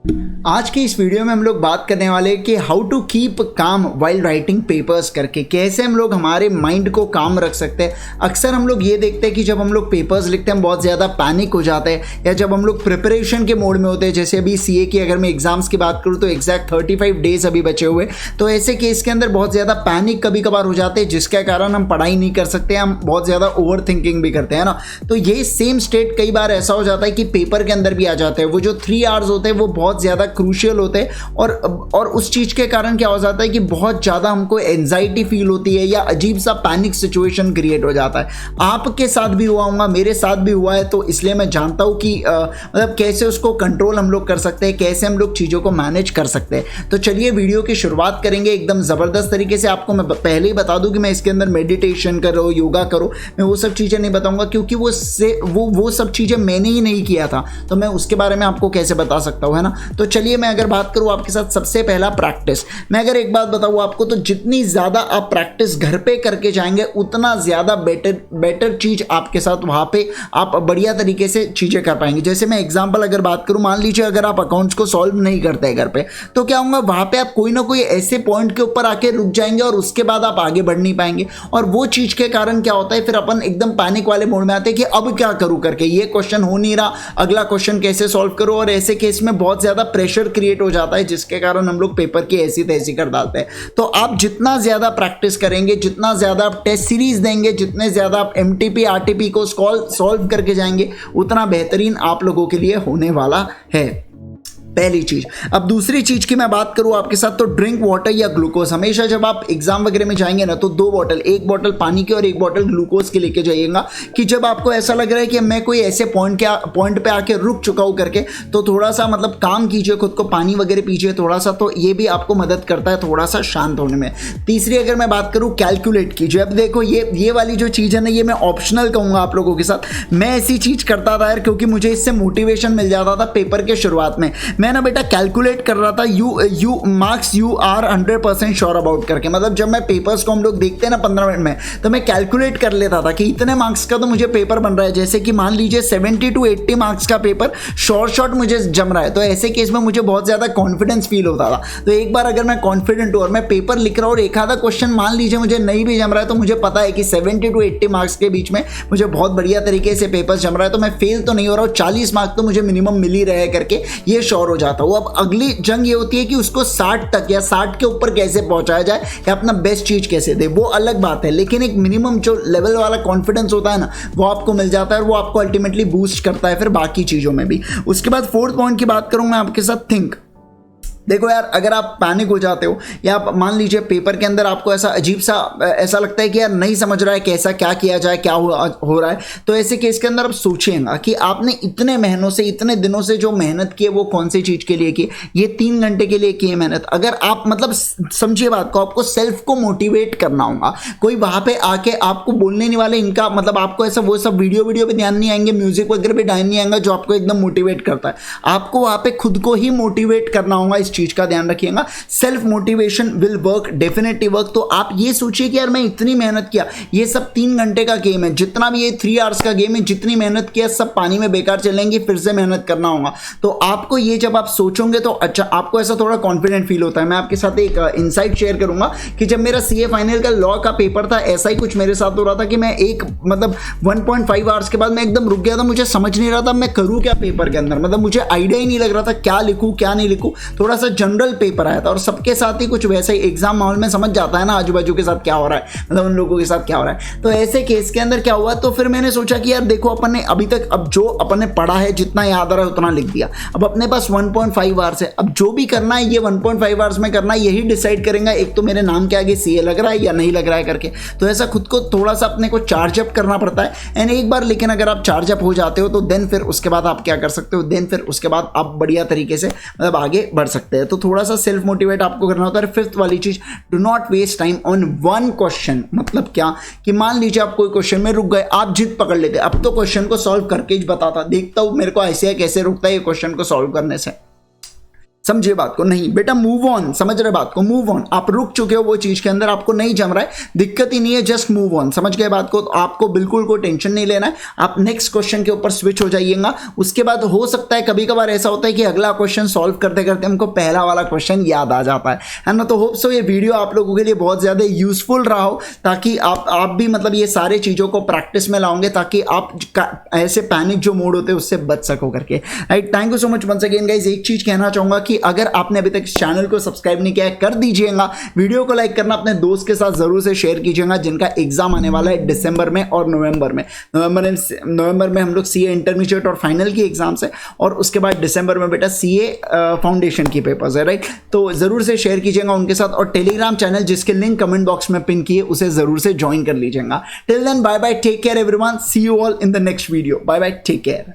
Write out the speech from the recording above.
आज की इस वीडियो में हम लोग बात करने वाले हैं कि how to keep calm while writing papers करके, कैसे हम लोग हमारे माइंड को काम रख सकते हैं। अक्सर हम लोग ये देखते हैं कि जब हम लोग पेपर्स लिखते हैं हम बहुत ज़्यादा पैनिक हो जाते हैं, या जब हम लोग प्रिपरेशन के मोड में होते हैं, जैसे अभी सीए की अगर मैं एग्जाम्स की बात करूँ तो एग्जैक्ट 35 डेज अभी बचे हुए, तो ऐसे केस के अंदर बहुत ज़्यादा पैनिक कभी कभार हो जाते हैं, जिसके कारण हम पढ़ाई नहीं कर सकते, हम बहुत ज़्यादा ओवर थिंकिंग भी करते हैं ना। तो ये सेम स्टेट कई बार ऐसा हो जाता है कि पेपर के अंदर भी आ जाते हैं। वो जो 3 आवर्स होते हैं वो बहुत ज़्यादा क्रूशियल होते हैं, और उस चीज़ के कारण क्या हो जाता है कि बहुत ज़्यादा हमको एंजाइटी फील होती है, या अजीब सा पैनिक सिचुएशन क्रिएट हो जाता है। आपके साथ भी हुआ होगा, मेरे साथ भी हुआ है, तो इसलिए मैं जानता हूँ कि मतलब कैसे उसको कंट्रोल हम लोग कर सकते हैं, कैसे हम लोग चीज़ों को मैनेज कर सकते हैं। तो चलिए वीडियो की शुरुआत करेंगे एकदम ज़बरदस्त तरीके से। आपको मैं पहले ही बता दूं कि मैं इसके अंदर मेडिटेशन करो, योगा करो, मैं वो सब चीज़ें नहीं बताऊंगा, क्योंकि वो सब चीज़ें मैंने ही नहीं किया था, तो मैं उसके बारे में आपको कैसे बता सकता हूँ, है ना। तो चलिए मैं अगर बात करूँ आपके साथ, सबसे पहला प्रैक्टिस। मैं अगर एक बात बताऊँ आपको, तो जितनी ज़्यादा आप प्रैक्टिस घर पे करके जाएंगे उतना ज़्यादा बेटर चीज़ आपके साथ वहाँ पे आप बढ़िया तरीके से चीज़ें कर पाएंगे। जैसे मैं एग्जाम्पल अगर बात करूँ, मान लीजिए अगर आप अकाउंट्स को सॉल्व नहीं करते हैं घर पे, तो क्या होगा, वहाँ पे आप कोई ना कोई ऐसे पॉइंट के ऊपर आके रुक जाएंगे और उसके बाद आप आगे बढ़ नहीं पाएंगे। और वो चीज़ के कारण क्या होता है, फिर अपन एकदम पैनिक वाले मोड में आते हैं कि अब क्या करूँ करके, ये क्वेश्चन हो नहीं रहा, अगला क्वेश्चन कैसे सॉल्व करो। और ऐसे केस में बहुत ज़्यादा प्रेशर क्रिएट हो जाता है, जिसके कारण हम लोग पेपर की ऐसी तैसी कर डालते हैं। तो आप जितना ज़्यादा प्रैक्टिस करेंगे, जितना ज़्यादा आप टेस्ट सीरीज देंगे, जितने ज़्यादा आप एमटीपी आरटीपी को सॉल्व करके जाएंगे, उतना बेहतरीन आप लोगों के लिए होने वाला है, पहली चीज। अब दूसरी चीज की मैं बात करूं आपके साथ, तो ड्रिंक वाटर या ग्लूकोज। हमेशा जब आप एग्जाम वगैरह में जाएंगे ना, तो 2 बॉटल, एक बॉटल पानी की और एक बॉटल ग्लूकोज की लेके जाइएगा, कि जब आपको ऐसा लग रहा है कि मैं कोई ऐसे पॉइंट पे आके रुक चुका हूं करके, तो थोड़ा सा मतलब काम कीजिए, खुद को पानी वगैरह पीजिए थोड़ा सा, तो ये भी आपको मदद करता है थोड़ा सा शांत होने में। तीसरी अगर मैं बात करूं, कैलकुलेट कीजिए। अब देखो ये वाली जो चीज़ है ना, ये मैं ऑप्शनल कहूँगा आप लोगों के साथ। मैं ऐसी चीज़ करता था यार, क्योंकि मुझे इससे मोटिवेशन मिल जाता था पेपर के शुरुआत में। मैं ना बेटा कैलकुलेट कर रहा था, you marks you are 100% sure about करके। मतलब जब मैं पेपर्स को हम लोग देखते हैं ना 15 मिनट में, तो मैं कैलकुलेट कर लेता था कि इतने मार्क्स का तो मुझे पेपर बन रहा है। जैसे कि मान लीजिए 70 to 80 मार्क्स का पेपर शॉर्ट मुझे जम रहा है, तो ऐसे केस में मुझे बहुत ज़्यादा कॉन्फिडेंस फील होता था। तो एक बार अगर मैं कॉन्फिडेंट हूँ और मैं पेपर लिख रहा हूँ और एक आधा क्वेश्चन मान लीजिए मुझे नहीं भी जम रहा है, तो मुझे पता है कि 70 to 80 मार्क्स के बीच में मुझे बहुत बढ़िया तरीके से पेपर जम रहा है, तो मैं फेल तो नहीं हो रहा हूँ, 40 मार्क्स तो मुझे मिनिमम मिल ही रहे करके ये श्योर हो जाता हूँ। अब अगली जंग ये होती है कि उसको 60 तक या 60 के ऊपर कैसे पहुंचाया जाए, या अपना बेस्ट चीज कैसे दे, वो अलग बात है। लेकिन एक मिनिमम जो लेवल वाला कॉन्फिडेंस होता है ना, वो आपको मिल जाता है, और वो आपको अल्टीमेटली बूस्ट करता है फिर बाकी चीजों में भी। उसके बाद 4th पॉइंट की बात करूं मैं आपके साथ, थिंक। देखो यार, अगर आप पैनिक हो जाते हो, या आप मान लीजिए पेपर के अंदर आपको ऐसा अजीब सा ऐसा लगता है कि यार नहीं समझ रहा है कैसा क्या किया जाए, क्या हो रहा है, तो ऐसे केस के अंदर आप सोचिएगा कि आपने इतने महीनों से, इतने दिनों से जो मेहनत की है, वो कौन सी चीज़ के लिए की, ये 3 घंटे के लिए की है मेहनत। अगर आप मतलब समझिए बात को, आपको सेल्फ को मोटिवेट करना होगा। कोई वहाँ पे आके आपको बोलने नहीं वाले, इनका मतलब आपको ऐसा वो सब वीडियो पे ध्यान नहीं आएंगे, म्यूजिक वगैरह पे ध्यान नहीं आएगा जो आपको एकदम मोटिवेट करता है। आपको वहाँ पे खुद को ही मोटिवेट करना होगा। चीज का ध्यान रखिएगा, self motivation will work, definitely work. तो आप ये सोचिए कि यार मैं इतनी मेहनत किया, ये सब 3 घंटे का गेम है, जितना भी ये 3 आवर्स का गेम है, जितनी मेहनत किया सब पानी में बेकार चलेंगे, फिर से मेहनत करना होगा। तो आपको ये जब आप सोचोगे तो अच्छा, आपको ऐसा थोड़ा कॉन्फिडेंट फील होता है। मैं आपके साथ एक इनसाइट शेयर करूंगा कि जब मेरा सीए फाइनल का लॉ का पेपर था, ऐसा ही कुछ मेरे साथ हो रहा था कि मैं एक मतलब 1.5 आवर्स के बाद मैं एकदम रुक गया था। मुझे समझ नहीं रहा था मैं करूं क्या पेपर के अंदर, मतलब मुझे आइडिया ही नहीं लग रहा था क्या लिखूं क्या नहीं लिखूं। थोड़ा सा जनरल पेपर आया था, और सबके साथ ही कुछ वैसा ही एग्जाम माहौल में समझ जाता है ना आजू बाजू के साथ क्या हो रहा है, मतलब उन लोगों के साथ क्या हो रहा है। तो ऐसे केस के अंदर क्या हुआ, तो फिर मैंने सोचा कि यार देखो अपन ने अभी तक, अब जो अपन ने पढ़ा है, जितना याद आ रहा है उतना लिख दिया। अब अपने पास 1.5 आवर्स है, अब जो भी करना है ये 1.5 आवर्स में करना है, यही डिसाइड करेंगे एक तो मेरे नाम के आगे सीए लग रहा है या नहीं लग रहा है करके। तो ऐसा खुद को थोड़ा सा अपने को चार्ज अप करना पड़ता है। एंड एक बार लेकिन अगर आप चार्ज अप हो जाते हो, तो देन फिर उसके बाद आप क्या कर सकते हो, देन फिर उसके बाद आप बढ़िया तरीके से मतलब आगे बढ़ सकते हैं। तो थोड़ा सा सेल्फ मोटिवेट आपको करना होता है। 5th वाली चीज, do not waste time on one question. मतलब क्या कि मान लीजिए आप कोई क्वेश्चन में रुक गए, आप जिद पकड़ लेते, अब तो क्वेश्चन को सॉल्व करके ही बताता, देखता हूं मेरे को ऐसे कैसे रुकता है ये क्वेश्चन को सॉल्व करने से। समझिए बात को, नहीं बेटा मूव ऑन, समझ रहे बात को, मूव ऑन, आप रुक चुके हो वो चीज के अंदर, आपको नहीं जम रहा है, दिक्कत ही नहीं है, जस्ट मूव ऑन, समझ गए बात को। तो आपको बिल्कुल कोई टेंशन नहीं लेना है, आप नेक्स्ट क्वेश्चन के ऊपर स्विच हो जाइएगा। उसके बाद हो सकता है कभी कभार ऐसा होता है कि अगला क्वेश्चन सॉल्व करते करते हमको पहला वाला क्वेश्चन याद आ जाता है ना। तो होप सो ये वीडियो आप लोगों के लिए बहुत ज्यादा यूजफुल रहा हो, ताकि आप भी मतलब ये सारे चीजों को प्रैक्टिस में लाओगे, ताकि आप ऐसे पैनिक जो मोड होते हैं उससे बच सको करके। Right, thank you so much once again guys. एक चीज कहना चाहूंगा कि अगर आपने अभी तक इस चैनल को सब्सक्राइब नहीं किया है कर दीजिएगा, वीडियो को लाइक करना अपने दोस्त के साथ जरूर से शेयर कीजिएगा जिनका एग्जाम आने वाला है दिसंबर में और नवंबर में। नवंबर में हम लोग सीए इंटरमीडिएट और फाइनल की एग्जाम्स है, और उसके बाद दिसंबर में बेटा सीए फाउंडेशन की पेपर्स है। राइट, तो जरूर से शेयर कीजिएगा उनके साथ, और टेलीग्राम चैनल जिसके लिंक कमेंट बॉक्स में पिन किए उसे जरूर से ज्वाइन कर लीजिएगा। Till then bye bye, take care everyone, see you all in the next video, bye bye, take care.